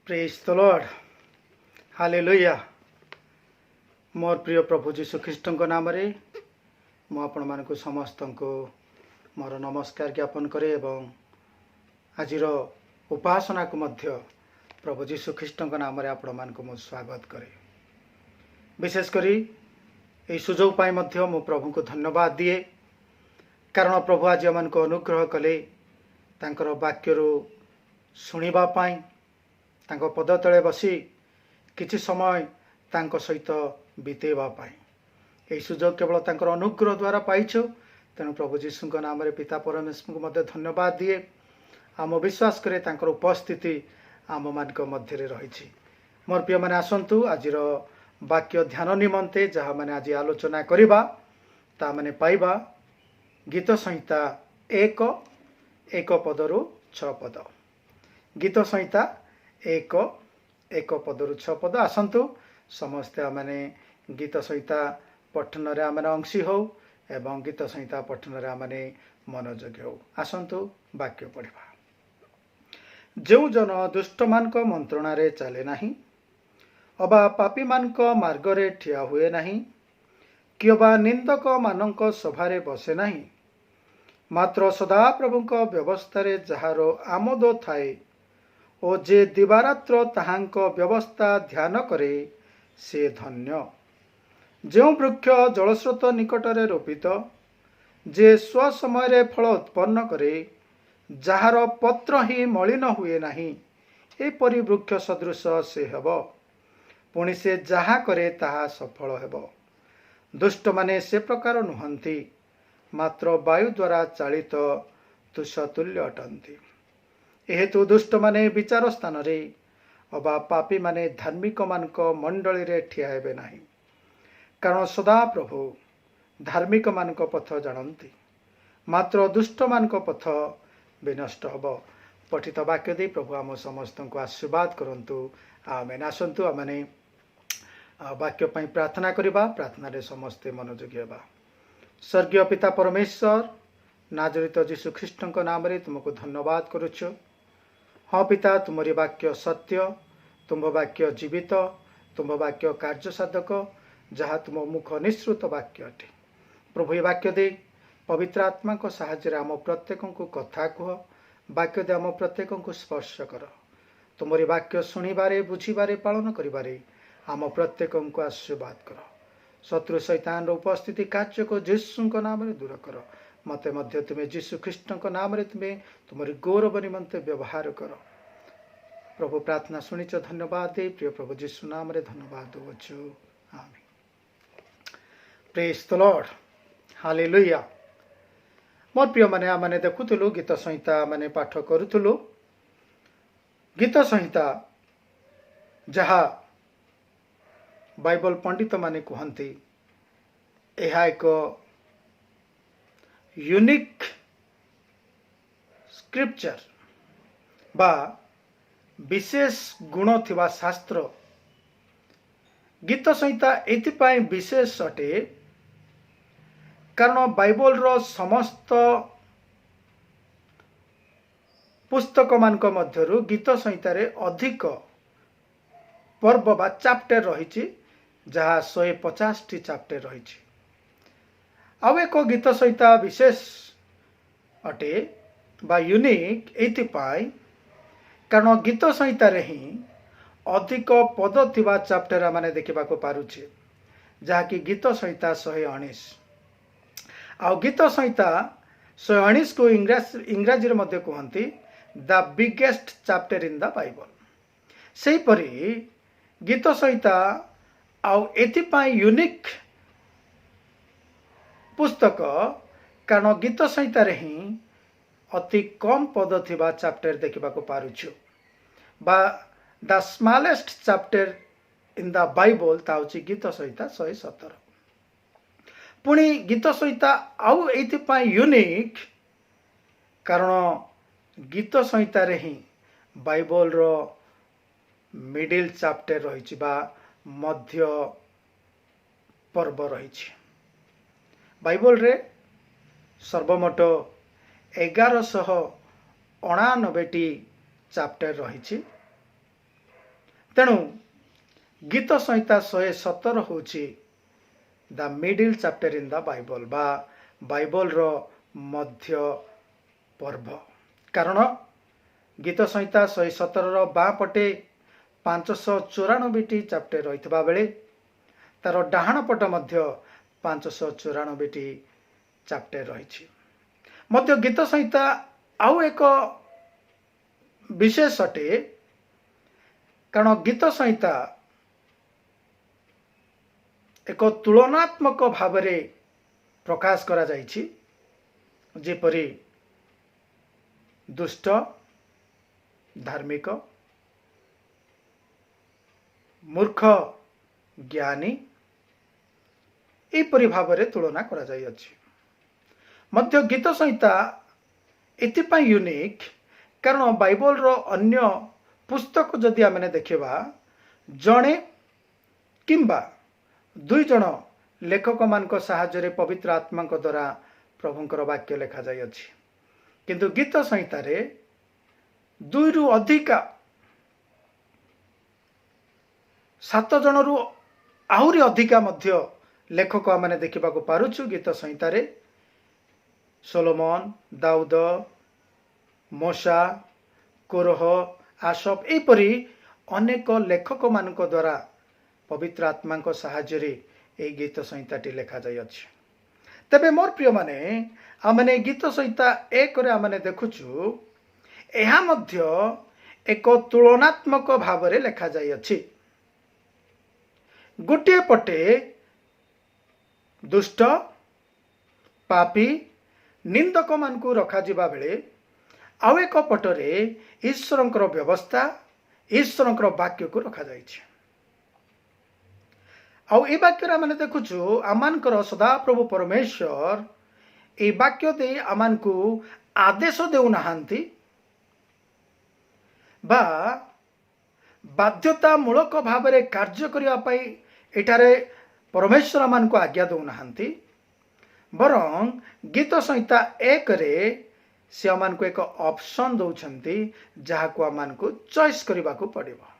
Praise the lord hallelujah. मोर प्रिय प्रभु जीशु ख्रीष्ट नाम रे मु आपण मानकु समस्त को मोर नमस्कार ज्ञापन करे एवं आजिर उपासना को मध्य प्रभु जीशु ख्रीष्ट नाम रे आपण मानकु मु स्वागत करे। विशेष करी ए सुजोग पाई मध्य मु प्रभु को धन्यवाद दिए, कारण प्रभु आज मन को अनुग्रह कले तांकर वाक्य शुणिबा पाई, तांको पद तले बसी किछि समय तांको सहित बितेबा पाई। एही सुजोग केवल तांकर अनुग्रह द्वारा पाइछो। तेणु प्रभु जीशु नाम रे पिता परमेश्वर को मध्य धन्यवाद दिए। आम विश्वास करे तांकर उपस्थिति आम मानक मध्य रे रहिछि। मोर प्रिय माने आसंतु आजिर वाक्य ध्यान निमंते जहा माने आज आलोचना करिबा ता माने पाइबा गीत संहिता 1 पदरु 6 पद। गीत संहिता 1 पदरु 6 पद। आसंतु समस्ते माने गीत संहिता पठन रे आमे अंशी हो एवं गीत संहिता पठन रे आमे मनोযোगी हो। आसंतु वाक्य पढ़िबा। जो जन दुष्ट मानक मंत्रणा रे चले नाही, अबा पापी मानक मार्ग रे ठिया हुए नाही, किबा निंदक मानक सभा रे बसे नाही, मात्र सदा प्रभुक व्यवस्था रे जहारो आमोद थाए ओ जे दिवारात्र ताहांक व्यवस्था ध्यान करे से धन्य। जो वृक्ष जलस्रोत निकट रे रोपित, जे स्व समय रे फल उत्पन्न करे, जहार पत्र ही मलिन हुए नाही, एपरि वृक्ष सदृश से हेब। पुणी से जहा करे ताहा सफल हेब। दुष्ट माने से प्रकार नुहंती, मात्र वायु द्वारा चालित तुष्यतुल्य अटंती। एहेतु दुष्ट माने विचार स्थान रे अबा पापी माने धार्मिक मानक मंडली रे ठिया हेबे नाही, कारण सदा प्रभु धार्मिक मानक पथ जानती, मात्र दुष्ट मानक पथ विनष्ट हब। पठित वाक्य दे प्रभु आम समस्त को आशीर्वाद करंतु। आमेन। आसंतु आमे वाक्य पई प्रार्थना करिबा। प्रार्थना रे समस्ते मनोयोगी हेबा। स्वर्गीय पिता परमेश्वर, नाजरित जीशु ख्रीष्ट नाम रे तुमको धन्यवाद करुछु। हाँ पिता, तुमरी वाक्य सत्य, तुम वाक्य जीवित, तुम वाक्य कार्य साधक, जहाँ तुम मुख निश्रुत वाक्य अटे। प्रभु ये वाक्य दे पवित्र आत्मा को साहाय्य आम प्रत्येक को कथा कह, वाक्य दे आम प्रत्येक को स्पर्श कर। तुमरी वाक्य शुणिबारे, बुझिबारे, पालन करिबारे आम प्रत्येक को आशीर्वाद कर। शत्रु शैतान उपस्थिति कार्य को जीशु नाम रे दूर कर। मते मध्य तुम्हें जीशु ख्रीष्ट नाम रे तुम्हें तुमरी गौरव निमंते व्यवहार कर। प्रभु प्रार्थना शुणिच धन्यवाद दे। प्रिय प्रभु जीशु नाम रे धन्यवाद दउछु। Amen. Praise the lord hallelujah. मोर प्रिय माने आमे देखुथुलु गीत संहिता माने पाठ करूथुलु। गीत संहिता जहा बाइबल पंडित माने कहंती एहा एक यूनिक स्क्रिप्चर बा विशेष गुण थिबा शास्त्र। गीत संहिता एथिपाई विशेष अटे कारण बाइबल रो समस्त पुस्तक मानक मध्यरु गीत संहिता रे अधिक पर्व बा चैप्टर रही, जहाँ 150 टी चैप्टर रही। आउ एक गीत संहिता विशेष अटे बा यूनिक एथिपाई कारण गीत संहिता रे ही अधिक पद थिबा चैप्टर माने देखिबा को पारुछे, जहाँ कि गीत संहिता 119। आउ गीत संहिता 119 को इंग्राजी रे मध्ये कहंती the biggest chapter in the Bible. सेही परी गीत संहिता आउ एथिपाई यूनिक पुस्तक कारण गीत संहिता रे ही अति कम पद थिबा चैप्टर देखिबा को पारुछु बा the smallest chapter in the Bible ताउची गीत संहिता 117। पुणी गीत संहिता आउ एथिपाई यूनिक कारण गीत संहिता रे ही बाइबल रो मिडिल चैप्टर रही बा मध्य पर्व रही। बाइबल रे सर्वमोट 1199 चैप्टर रही। तेणु गीत संहिता 117 होची the middle chapter in the Bible बा बाइबल रो मध्य पर्व। कारण गीत संहिता 117 रो बा पटे 594 चैप्टर रहितबा बेले तार डाहाण पट मध्य 594 चैप्टर रही। मध्य गीत संहिता आउ एक विशेष अटे, कारण गीत संहिता एक तुलनात्मक भाव में प्रकाश करा जाइछि, जेपरि दुष्ट, धार्मिक, मूर्ख, ज्ञानी एपरि भाव में तुलना करा जाई अछि। मध्य गीत संहिता एथिपाई यूनिक कारण बाइबल रो अन्य पुस्तक जदि आमने देखिबा जणे किंबा दुई जण लेखक मानक साहाय्य पवित्र आत्मा द्वारा प्रभुंकर वाक्य लेखा जाई अछि, किंतु गीत संहिता रे दुई रु अधिका 7 जण रु आहुरी अधिका मध्य लेखक आमने देखिबा को पारुछु। गीत संहिता रे सोलोमन, दाऊद, मोशा, कोरह, आसफ एपरी अनेक लेखक मानक द्वारा पवित्र आत्मा को साहाय्य ए गीत संहिताटी लेखा जाई अछि। तबे मोर प्रिय माने आमने गीत संहिता 1 रे आमने देखुछु एहा मध्य एक तुलनात्मक भाव रे लेखा जाई अछि। गोटे पटे दुष्ट, पापी, निंदक मान को रखा जिबा बेले आउ एक पटरे ईश्वरंकर व्यवस्था, ईश्वरंकर वाक्य को रखा जाइछि। आउ ए वाक्य मैंने देखुछु आमानकर सदा प्रभु परमेश्वर ए वाक्य दे आमान को आदेश देउ नाहांती बा बाध्यता मूलक भाव में कार्य करिया पाई एठारे परमेश्वर आमान को आज्ञा देउ नाहांती, बरं गीत संहिता 1 रे से आमान को एक ऑप्शन दउछंती जहा को आमान को चॉइस करबा को पड़िबो।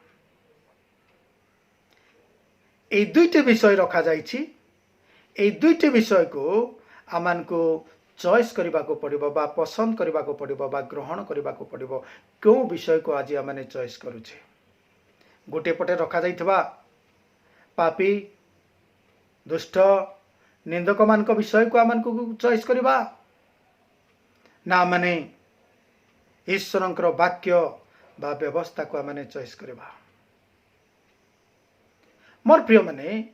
ए दुईटे विषय रखा जाइछि, ए दुईटे विषय को आमान को चॉइस करबा को पड़िबो बा पसंद करबा को पड़िबो बा ग्रहण करबा को पड़िबो। क्यों विषय को आज आमाने चॉइस करूछे? गोटे पटे रखा जाइथबा पापी, दुष्ट, निंदक मान को विषय को आमान को चॉइस करबा ना माने ईश्वरंकर वाक्य बा व्यवस्था को आमाने चॉइस करबा। मोर प्रिय माने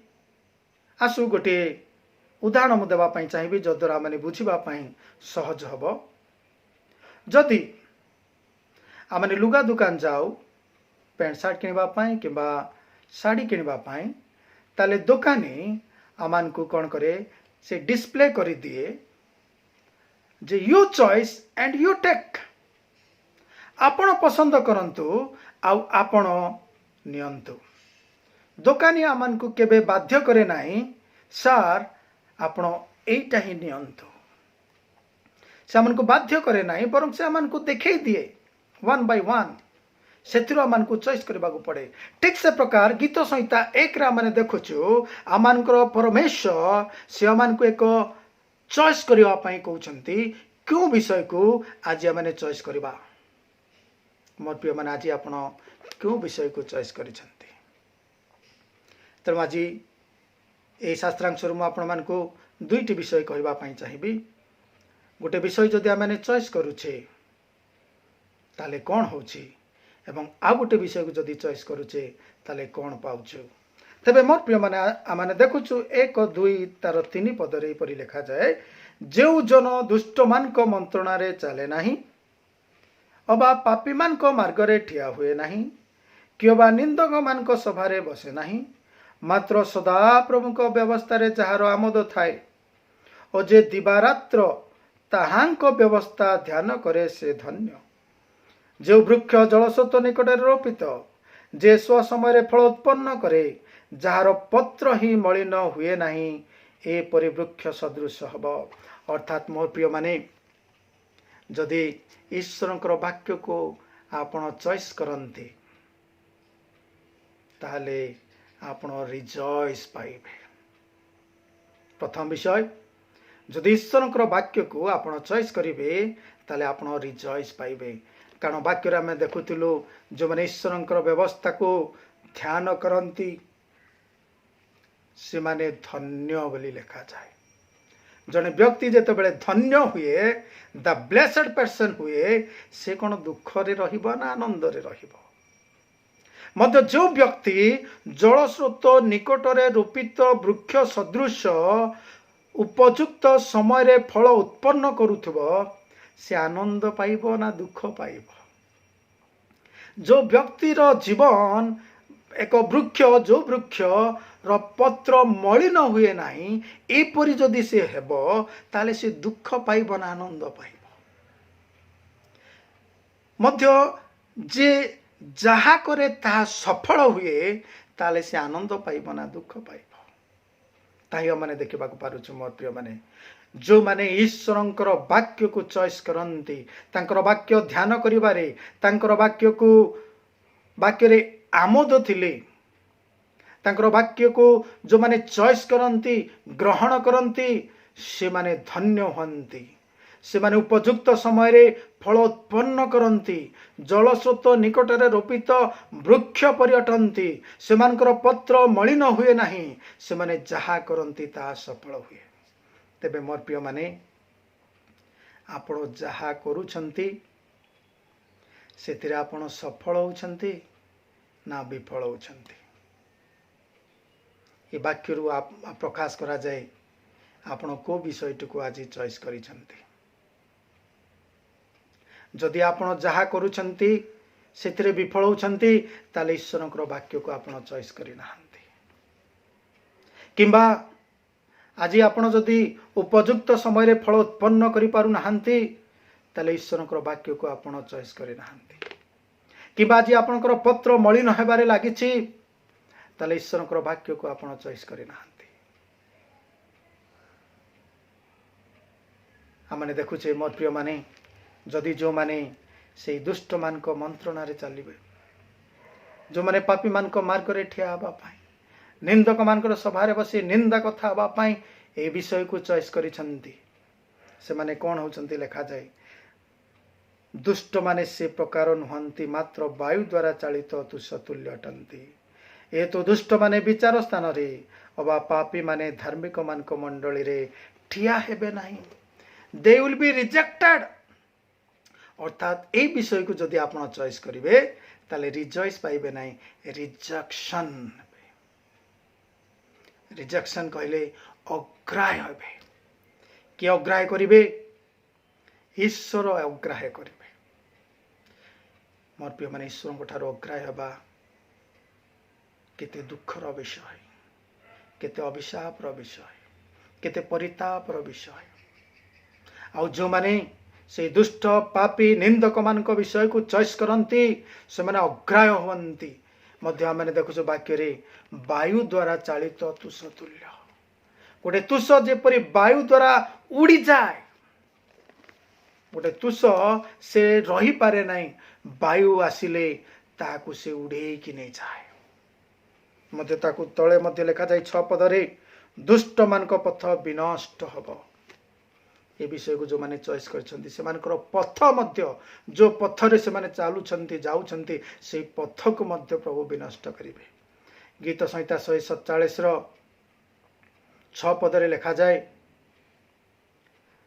आसु गोटे उदाहरण मु देबा पई चाहिबी जद्वारा माने बुझिबा पई सहज हबो। जदि आमाने लुगा दुकान जाऊ पैंट शर्ट किनिबा पई किबा साड़ी किनिबा पई, ताले दुकानी आमान को कौन करे से डिस्प्ले करी दिए जे you choice and you take, आपण पसंद करंतु आउ आपण नियंतु। दुकानी आमान को केबे बाध्य करे नाही सर आपण एटा ही नियंतु, से आमान को बाध्य करे नाही बरं से आमान को देखै दिए 1 by 1 सेथिरो आमान को चॉइस करबा को पड़े। ठीक से प्रकार गीत संहिता 1 रा माने देखुछु आमानकर परमेश्वर से आमान को एक चॉइस करबा पई कहउछंती क्यों विषय को आज आमाने चॉइस करबा। मोर प्रिय माने आज आपण क्यों विषय को चॉइस करिसंती? तर आज ए शास्त्रांश मु आपण मान को दुईटी विषय कहबा पई चाहिबी। गोटे विषय जदि आमाने चॉइस करूछे ताले कोन होछि एवं आ गोटे विषय को जदि चॉइस करूचे ताले कोन पाउछु। तबे मोर प्रिय माने आमाने देखुछु 1 2 तार 3 पद रे परि लेखा जाए, जेउ जन दुष्ट मान को मंत्रणा रे चले नाही, अबा पापी मान को मार्ग रे ठिया हुए नाही, किबा निंदक मान को सभा रे बसे नाही, मात्र सदा प्रभु को व्यवस्था रे जहार आमोद थाए ओ जे दिवारात्र ताहांक व्यवस्था ध्यान करे से धन्य। जो वृक्ष जलस्रोत निकट रोपित, जे स्व समय फल उत्पन्न करे, जार पत्र ही मलिन हुए नाही, ए परि वृक्ष सदृश हब। अर्थात मोर प्रिय माने जदि ईश्वरंकर वाक्य को आपण चॉइस करते ताहले आपण रिजॉइस पाइबे। प्रथम विषय, जदि ईश्वर वाक्य को आपण चॉइस करेंगे ताले आपण रिजॉइस पाइबे। कारण वाक्य आम देखुलु जो मैंने ईश्वर व्यवस्था को ध्यान करती से माने धन्य बोली लिखा जाए। जने व्यक्ति जिते बड़े धन्य हुए, द ब्लेसेड पर्सन हुए, से कौन दुख रे रहिबो ना आनंद रे रहिबो। मध्य जो व्यक्ति जलस्रोत निकटरे रोपित वृक्ष सदृश उपयुक्त समय रे फल उत्पन्न करुथबो, से आनंद पाइबो ना दुख पाइबो। जो व्यक्तिर जीवन एक वृक्ष, जो वृक्ष र पत्र मलिन हुए नाही, एपरि जदि से हेबो ताले से दुख पाइबो ना आनंद पाइबो। मध्य जे जहा करे ता सफल हुए ताले से आनंद पाइबो ना दुख पाइबो। ताहि माने देखिबा को पारुछु मोर प्रिय माने, जो माने ईश्वरंकर वाक्य को चॉइस करंती, तांकर वाक्य ध्यान करिबारे, तांकर वाक्य को वाक्य रे आमोद थिले, तांकर वाक्य को जो माने चॉइस करंती, ग्रहण करंती, से माने धन्य हंती। से माने उपयुक्त समय रे फल उत्पन्न करंती, जलस्रोत निकटरे रोपित वृक्ष पर्यटंती, सेमानकर पत्र मलिन हुए नाही, से माने जहा करंती ता सफल हुए। तेबे मोर प्रिय माने, आपण जहा करूछंती सेतिरे आपण सफल होउछंती ना विफल होउछंती। ये वाक्य रु प्रकाश करा जाए आपण को विषयटी को आज चॉइस करिछंती। जदि आपण जहा करूछंती सेतिरे विफल होउछंती ताले ईश्वरकर वाक्य को आपण चॉइस करि नाहंती। किंबा आज आपण जदि उपयुक्त समय रे फल उत्पन्न करि पारु नाहंती ताले ईश्वरकर वाक्य को आपण चॉइस करि नाहंती। किंबा आज आपणकर पत्र मलिन हेबारे लागिछि ताले ईश्वरकर वाक्य को आपण चॉइस करि नाहंती। आमने देखुछे मोर प्रिय माने, जदि जो माने से दुष्ट मान को मंत्रणा रे चलिबे, जो माने पापी मान को मार्ग रे ठिया हबा पाई, निंदक मान सभा रे बसी निंदा कथा हबा पाई ए विषय को चॉइस करिसंती, से माने कोन होचंती लेखा जाए, दुष्ट माने से प्रकार नुहंती, मात्र वायु द्वारा चालित तुल्य अटंती। ए तो दुष्ट माने विचार स्थान रे, अबा पापी माने धार्मिक मान को मंडली रे ठिया हेबे नाही, दे विल बी रिजेक्टेड। अर्थात ए विषय को जदि आपण चॉइस करिवे ताले रिजॉइस पाइबे नाही, रिजेक्शन। रिजेक्शन कहले अग्राह्य हेबे। कि अग्राह्य करिवे? ईश्वर अग्राह्य करिवे। मोर प्रिय माने, ईश्वर को ठारो अग्राह्य हबा केते दुखर विषय, केते अभिशापर विषय, केते परितापर विषय। आउ जो माने से दुष्ट पापी निंदक मान विषय को चॉइस करती से माने अग्राह्य हुंती। मध्य मैंने देखु वाक्य रे वायु द्वारा चालित तुष तुल्य। गोटे तुष जेपरी वायु द्वारा उड़ी जाए, गोटे तुष से रही पारे नहीं, वायु आसिले ताकू से उड़े कि नहीं जाए। मध्य ताकू तले मध्य लिखा जाए 6 पदरे, दुष्ट मान पथ विनष्ट हब। ये विषय को जो माने चॉइस करछंती सेमानकर पथ मध्य, जो पथरे से माने चालुछंती जाउछंती, से पथ को मध्य प्रभु विनष्ट करिवे। गीत संहिता 147 रो 6 पदरे लिखा जाए,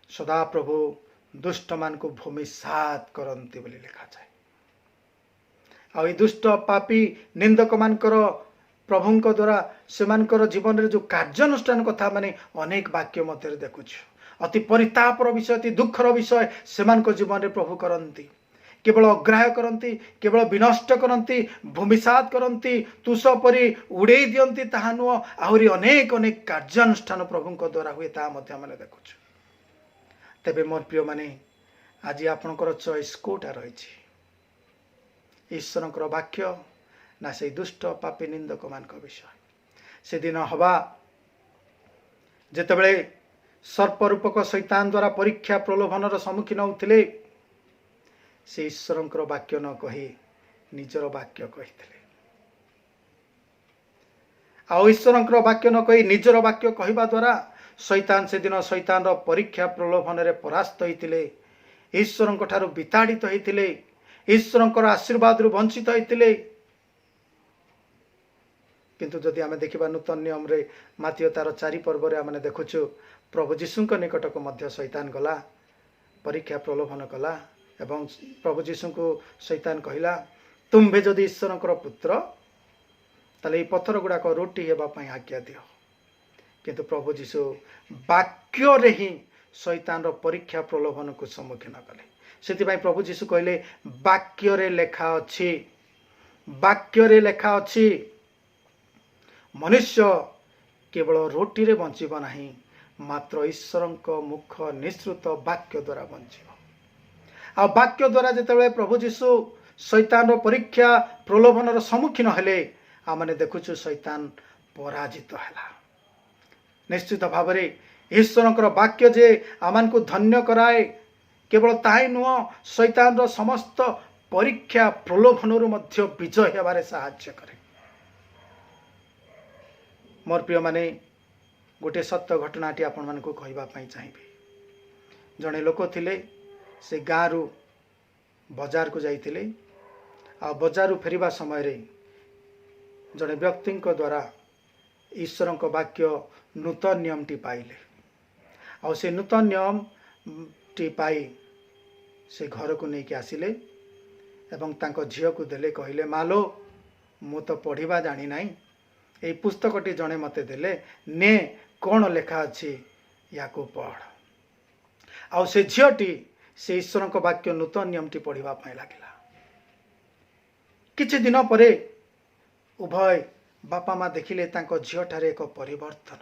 सदा प्रभु दुष्ट मान को भूमि सात करंती बोली लिखा जाए। आ ये दुष्ट पापी निंदक मानकर प्रभुंक द्वारा सेमानकर जीवन रे जो कार्यानुष्ठान कथा माने अनेक वाक्य मध्य देखुछु। अति परितापर विषय, अति दुखर विषय सेमानक जीवन रे प्रभु करंती। केवल अग्राह्य करंती, केवल विनष्ट करंती, भूमिसात करंती, तुष परी उड़े दियंती ताहा नुह, आहुरी अनेक अनेक कार्यानुष्ठान प्रभुंक द्वारा हुए ता मध्य माने देखुछु। तेबे मोर प्रिय माने, आज आपनकर चॉइस कोटा रहिछि? ईश्वरंकर वाक्य ना से दुष्ट पापी निंदक मानक विषय? से दिन हवा जेतेबेले सर्परूपक शैतान द्वारा परीक्षा प्रलोभनर सम्मुखीन होते, से ईश्वरंकर वाक्य न कही निजर वाक्य कही। आउ ईश्वरंकर वाक्य न कही निजर वाक्य कहवा द्वारा शैतान से दिन शैतान परीक्षा प्रलोभन रे परास्त होते, ईश्वर ठारू विताड़ित होते, ईश्वर आशीर्वाद रु वंचित होते। किंतु जदि आम देखा नूतन नियम रे मातीय तार 4 पर्व रे आम देखुचु प्रभु जीशु निकट को मध्य शैतान गला, परीक्षा प्रलोभन कला एवं प्रभु जीशु को शैतान कहला तुम्भे जदि ईश्वर पुत्र ताले पत्थर गुड़ाक रोटी हेबाई आज्ञा दियो। किंतु प्रभु जीशु वाक्य रे ही शैतान परीक्षा प्रलोभन को सम्मुखीन कले। से प्रभु जीशु कहले वाक्य रे लेखा अच्छी, वाक्य रे लेखा अच्छी मनुष्य केवल रोटी रे बंचीब नहीं, मात्र ईश्वर मुख निश्रुत वाक्य द्वारा बंचीब। आ वाक्य द्वारा जिते प्रभु जीशु शैतान परीक्षा प्रलोभन सम्मुखीन हेले आमने देखुचु शैतान पराजित है। निश्चित भाव में ईश्वर वाक्य जे आमान को धन्य कराए, केवल ताही नुह शैतान समस्त परीक्षा प्रलोभन विजय हेबारे साहाय्य करे। मोर प्रिय माने गोटे सत्य घटनाटी आपण मानकु कहवाई चाहिए। जड़े लोक थिले से गाँव बजार को जाइतिले, आ बजार फेरिबा समय रे जड़े व्यक्ति द्वारा ईश्वर वाक्य नूतन नियम टी पाइले। आ से नूतन नियम टी पाई से घर को लेकिन आसिले एवं तांको झील को देले, कहले मालो मु तो पढ़ा जानी ना, ये पुस्तकटी जड़े मते देले ने कौन लेखा अच्छी या को पढ़। आ से झीलटी से ईश्वर वाक्य नूतन नियम टी पढ़ा लगिला। किछि दिन परे उभय बापा माँ देखिले तांको झील ठारे एक परिवर्तन।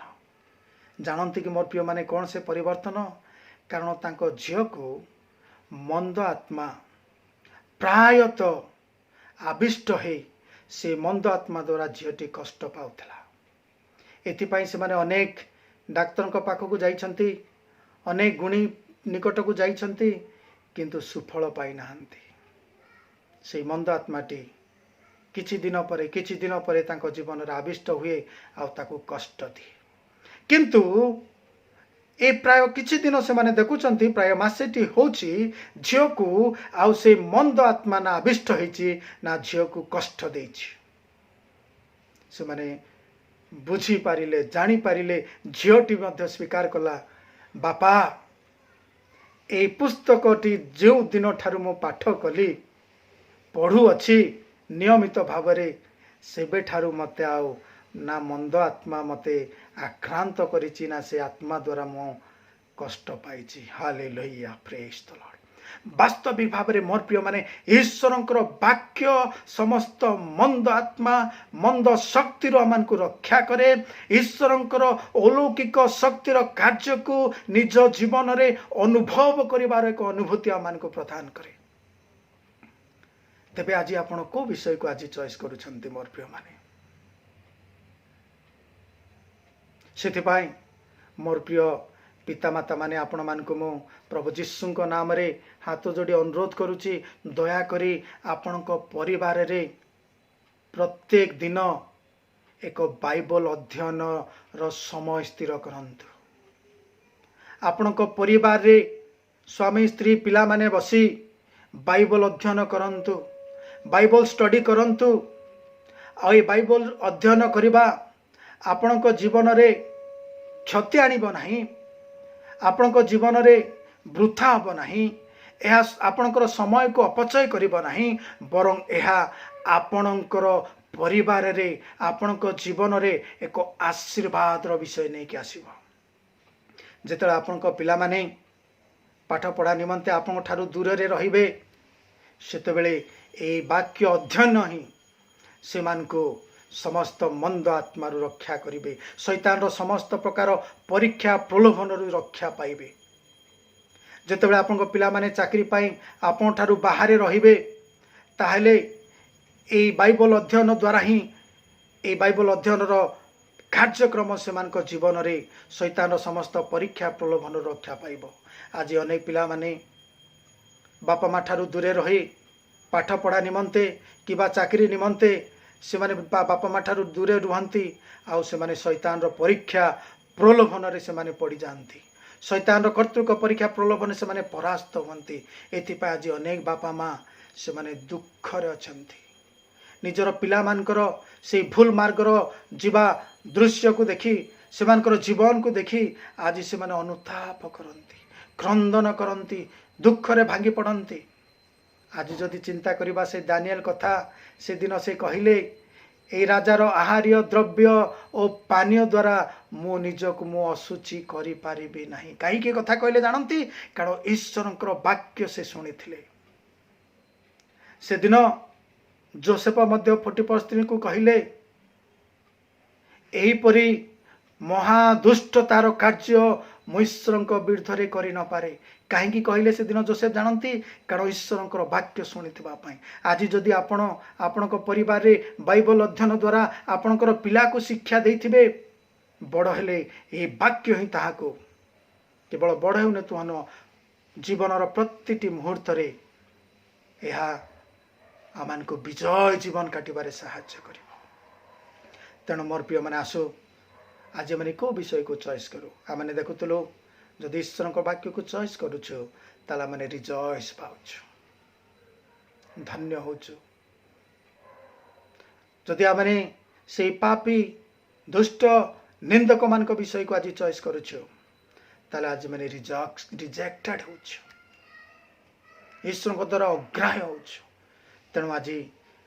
जानती कि मोर प्रिय माने कौन से परिवर्तन? कारण तांको झील को मंद आत्मा प्रायतः आविष्ट है, से मंद आत्मा द्वारा झीलटी कष्ट पाउथला। एथिपाई से माने अनेक डाक्तर पाखक जाइछंती, अनेक गुणी निकट को जाइछंती, किंतु सुफल पाई नाहंती। से मंद आत्माटी किछि दिन परे तांको जीवन रे आविष्ट हुए आ ताकू कष्ट दिए। किंतु ए प्राय किछि दिन से माने देखुचंती, प्राय मासेटी होची झियो को आउ से मंद आत्मा ना आविष्ट होईची ना झियो को कष्ट देईची। से माने बुझी पारिले, जानी पारिले, झियोटी मध्य स्वीकार कला बापा ए पुस्तकटी जो दिन ठारू मो पाठ कली पढ़ू अच्छी नियमित भावरे, सेबे ठारू मते आउ ना मंद आत्मा मते आक्रांत करिछि ना से आत्मा द्वारा मो कष्ट पाइछि। Hallelujah, praise the lord. वास्तविक भाव में मोर प्रिय माने ईश्वरंकर वाक्य समस्त मंद आत्मा मंद शक्तिर आमान को रक्षा करे। ईश्वरंकर अलौकिक शक्तिर कार्य को निज जीवन रे अनुभव करिवार एक अनुभूति आमान को प्रदान करे। तेबे आज आपण को विषय को आज चॉइस करूछंती मोर प्रिय माने? सेथिपाई मोर प्रिय पितामाता माने आपण मान को मो प्रभु जीशु नाम रे हाथ जोड़ी अनुरोध करुची, दया करी आपण को परिवार रे प्रत्येक दिन एक बाइबल अध्ययन रो समय स्थिर करंतु। आपण को परिवार रे स्वामी स्त्री पिला माने बसी बाइबल अध्ययन करंतु, बाइबल स्टडी करंतु। आ बाइबल अध्ययन करिबा आपण को जीवन रे क्षति आनिब नाही, आपण को जीवन रे वृथा हब नाही, यह आपणकर समय को अपचय करिब नाही, बरं यह आपणकर परिवार रे आपणक जीवन रे एक आशीर्वाद रो विषय नहीं कि आसीबो। जेतले आपणक पिला माने पाठ पढ़ा निमंते आपण ठारू दूर रे रहिबे, सेतबेले ए वाक्य अध्ययन ही सेमान को समस्त मंद आत्मा रक्षा करिवे, शैतान रो समस्त प्रकार परीक्षा प्रलोभन रक्षा पाइबे। जेतेबेले आपन पिला माने चाकरी पाई आपन ठारू बाहरे रहिबे, ताहले ए बाइबल अध्ययन द्वारा ही ए बाइबल अध्ययन रो कार्यक्रम सेमान जीवन रे शैतान रो समस्त परीक्षा प्रलोभन रक्षा पाइबो। आज अनेक पिला माने बापा माँ ठारू दूरे रही पाठ पढ़ा निमंते किबा चाकरी निमंते ସେମାନେ ବାପା ମା ଠାରୁ ଦୂରେ ରୁହନ୍ତି ଆଉ ସେମାନେ ଶୈତାନର ପରୀକ୍ଷା ପ୍ରଲୋଭନରେ ସେମାନେ ପଡ଼ିଯାଆନ୍ତି। ଶୈତାନର କର୍ତ୍ତୃକ ପରୀକ୍ଷା ପ୍ରଲୋଭନରେ ସେମାନେ ପରାସ୍ତ ହୁଅନ୍ତି। ଏଥିପାଇଁ ଆଜି ଅନେକ ବାପା ମା ସେମାନେ ଦୁଃଖରେ ଅଛନ୍ତି। ନିଜର ପିଲାମାନଙ୍କର ସେଇ ଭୁଲ ମାର୍ଗର ଯିବା ଦୃଶ୍ୟକୁ ଦେଖି ସେମାନଙ୍କର ଜୀବନକୁ ଦେଖି ଆଜି ସେମାନେ ଅନୁତାପ କରନ୍ତି, କ୍ରନ୍ଦନ କରନ୍ତି, ଦୁଃଖରେ ଭାଙ୍ଗି ପଡ଼ନ୍ତି। ଆଜି ଯଦି ଚିନ୍ତା କରିବା ସେ ଦାନିଏଲ କଥା, ସେଦିନ ସେ କହିଲେ এই ରାଜାର ଆହାର୍ୟ ଦ୍ରବ୍ୟ ଓ ପାନୀୟ ଦ୍ୱାରା ମୁଁ ନିଜକୁ ମୁଁ ଅଶୁଚି କରିପାରିବି ନାହିଁ। କାହିଁକି କଥା କହିଲେ ଜାଣନ୍ତି? କାରଣ ଈଶ୍ୱରଙ୍କର ବାକ୍ୟ ସେ ଶୁଣିଥିଲେ। ସେଦିନ ଯୋସେଫ ମଧ୍ୟ ପୋଟିଫର ସ୍ତ୍ରୀକୁ କହିଲେ ଏହିପରି ମହାଦୁଷ୍ଟ ତାର କାର୍ଯ୍ୟ ମୁଁ ଈଶ୍ୱରଙ୍କ ବିରୁଦ୍ଧରେ କରି ନପାରେ। କାହିଁକି କହିଲେ ସେଦିନ ଯୋସେଫ ଜାଣନ୍ତି? କାରଣ ଈଶ୍ୱରଙ୍କର ବାକ୍ୟ ଶୁଣିଥିବା ପାଇଁ। ଆଜି ଯଦି ଆପଣ ଆପଣଙ୍କ ପରିବାରରେ ବାଇବଲ ଅଧ୍ୟୟନ ଦ୍ୱାରା ଆପଣଙ୍କର ପିଲାକୁ ଶିକ୍ଷା ଦେଇଥିବେ, ବଡ଼ ହେଲେ ଏହି ବାକ୍ୟ ହିଁ ତାହାକୁ କେବଳ ବଡ଼ ହେଉନଥିବ, ଜୀବନର ପ୍ରତିଟି ମୁହୂର୍ତ୍ତରେ ଏହା ଆମମାନଙ୍କୁ ବିଜୟ ଜୀବନ କାଟିବାରେ ସାହାଯ୍ୟ କରିବ। ତେଣୁ ମୋର ପ୍ରିୟମାନେ, ଆସୁ ଆଜି ଆମେ କେଉଁ ବିଷୟକୁ ଚଏସ୍ କରୁ? ଆମେ ଦେଖୁଥିଲୁ ଯଦି ଈଶ୍ୱରଙ୍କ ବାକ୍ୟକୁ ଚଏସ୍ କରୁଛୁ ତାହେଲେ ଆମେ ରିଜଏସ୍ ପାଉଛୁ, ଧନ୍ୟ ହେଉଛୁ। ଯଦି ଆମେ ସେଇ ପାପୀ ଦୁଷ୍ଟ ନିନ୍ଦକମାନଙ୍କ ବିଷୟକୁ ଆଜି ଚଏସ୍ କରୁଛୁ ତାହେଲେ ଆଜି ଆମେ ରିଜେକ୍ଟେଡ୍ ହେଉଛୁ, ଈଶ୍ୱରଙ୍କ ଦ୍ୱାରା ଅଗ୍ରାହ୍ୟ ହେଉଛୁ। ତେଣୁ ଆଜି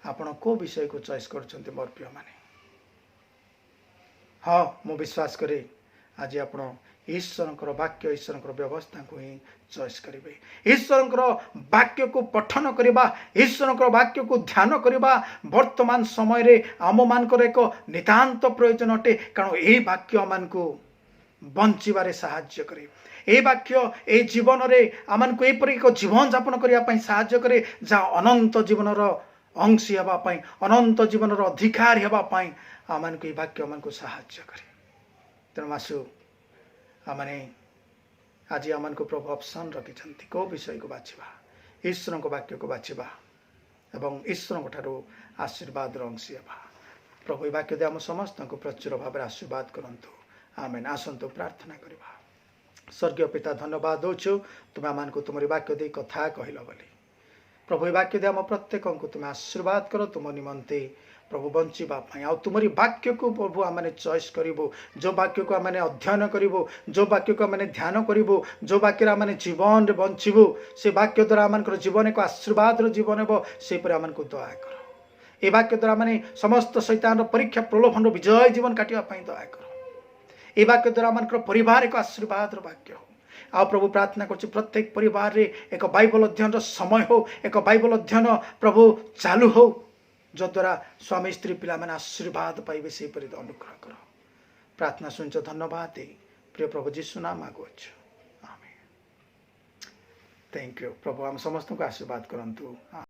ଆପଣ କେଉଁ ବିଷୟକୁ ଚଏସ୍ କରୁଛନ୍ତି ମୋର ପ୍ରିୟମାନେ? ହଁ, ମୁଁ ବିଶ୍ୱାସ କରେ ଆଜି ଆପଣ ଈଶ୍ୱରଙ୍କର ବାକ୍ୟ, ଈଶ୍ୱରଙ୍କର ବ୍ୟବସ୍ଥାକୁ ହିଁ ଚଏସ୍ କରିବେ। ଈଶ୍ୱରଙ୍କର ବାକ୍ୟକୁ ପଠନ କରିବା, ଈଶ୍ୱରଙ୍କର ବାକ୍ୟକୁ ଧ୍ୟାନ କରିବା ବର୍ତ୍ତମାନ ସମୟରେ ଆମମାନଙ୍କର ଏକ ନିତାନ୍ତ ପ୍ରୟୋଜନ ଅଟେ। କାରଣ ଏହି ବାକ୍ୟ ଆମମାନଙ୍କୁ ବଞ୍ଚିବାରେ ସାହାଯ୍ୟ କରେ। ଏହି ବାକ୍ୟ ଏହି ଜୀବନରେ ଆମମାନଙ୍କୁ ଏପରି ଏକ ଜୀବନଯାପନ କରିବା ପାଇଁ ସାହାଯ୍ୟ କରେ ଯାହା ଅନନ୍ତ ଜୀବନର ଅଂଶୀ ହେବା ପାଇଁ, ଅନନ୍ତ ଜୀବନର ଅଧିକାରୀ ହେବା ପାଇଁ ଆମମାନଙ୍କୁ ଏହି ବାକ୍ୟ ଆମକୁ ସାହାଯ୍ୟ କରେ। ତେଣୁ ଆସୁ ଆମେ ଆଜି ଆମମାନଙ୍କୁ ପ୍ରଭୁ ଅପସନ୍ ରଖିଛନ୍ତି କେଉଁ ବିଷୟକୁ ବାଛିବା? ଈଶ୍ୱରଙ୍କ ବାକ୍ୟକୁ ବାଛିବା ଏବଂ ଈଶ୍ୱରଙ୍କ ଠାରୁ ଆଶୀର୍ବାଦର ଅଂଶୀ ହେବା। ପ୍ରଭୁ ଏହି ବାକ୍ୟ ଦେଇ ଆମ ସମସ୍ତଙ୍କୁ ପ୍ରଚୁର ଭାବରେ ଆଶୀର୍ବାଦ କରନ୍ତୁ। ଆମେନ୍। ଆସନ୍ତୁ ପ୍ରାର୍ଥନା କରିବା। ସ୍ୱର୍ଗୀୟ ପିତା, ଧନ୍ୟବାଦ ଦେଉଛୁ ତୁମେ ଆମମାନଙ୍କୁ ତୁମରି ବାକ୍ୟ ଦେଇ କଥା କହିଲ ବୋଲି। ପ୍ରଭୁ ଏହି ବାକ୍ୟ ଦେଇ ଆମ ପ୍ରତ୍ୟେକଙ୍କୁ ତୁମେ ଆଶୀର୍ବାଦ କର ତୁମ ନିମନ୍ତେ ପ୍ରଭୁ ବଞ୍ଚିବା ପାଇଁ। ଆଉ ତୁମରି ବାକ୍ୟକୁ ପ୍ରଭୁ ଆମେ ଚଏସ୍ କରିବୁ, ଯେଉଁ ବାକ୍ୟକୁ ଆମେ ଅଧ୍ୟୟନ କରିବୁ, ଯେଉଁ ବାକ୍ୟକୁ ଆମେ ଧ୍ୟାନ କରିବୁ, ଯେଉଁ ବାକ୍ୟରେ ଆମେ ଜୀବନରେ ବଞ୍ଚିବୁ, ସେ ବାକ୍ୟ ଦ୍ୱାରା ଆମଙ୍କର ଜୀବନ ଏକ ଆଶୀର୍ବାଦର ଜୀବନ ହେବ। ସେପରି ଆମମାନଙ୍କୁ ଦୟା କର। ଏ ବାକ୍ୟ ଦ୍ୱାରା ଆମେ ସମସ୍ତ ଶୈତାନର ପରୀକ୍ଷା ପ୍ରଲୋଭନର ବିଜୟ ଜୀବନ କାଟିବା ପାଇଁ ଦୟା କର। ଏ ବାକ୍ୟ ଦ୍ୱାରା ଆମଙ୍କର ପରିବାର ଏକ ଆଶୀର୍ବାଦର ବାକ୍ୟ ହେଉ। ଆଉ ପ୍ରଭୁ ପ୍ରାର୍ଥନା କରୁଛୁ ପ୍ରତ୍ୟେକ ପରିବାରରେ ଏକ ବାଇବଲ ଅଧ୍ୟୟନର ସମୟ ହେଉ, ଏକ ବାଇବଲ ଅଧ୍ୟୟନ ପ୍ରଭୁ ଚାଲୁ ହେଉ, ଯଦ୍ୱାରା ସ୍ୱାମୀ ସ୍ତ୍ରୀ ପିଲାମାନେ ଆଶୀର୍ବାଦ ପାଇବେ। ସେହିପରି ଅନୁଗ୍ରହ କର। ପ୍ରାର୍ଥନା ଶୁଣିଛ, ଧନ୍ୟବାଦ ଦେଇ ପ୍ରିୟ ପ୍ରଭୁ ଯୀଶୁ ନାମ ମାଗୁଅଛୁ, ଆମେନ୍। Thank you. ପ୍ରଭୁ ଆମ ସମସ୍ତଙ୍କୁ ଆଶୀର୍ବାଦ କରନ୍ତୁ।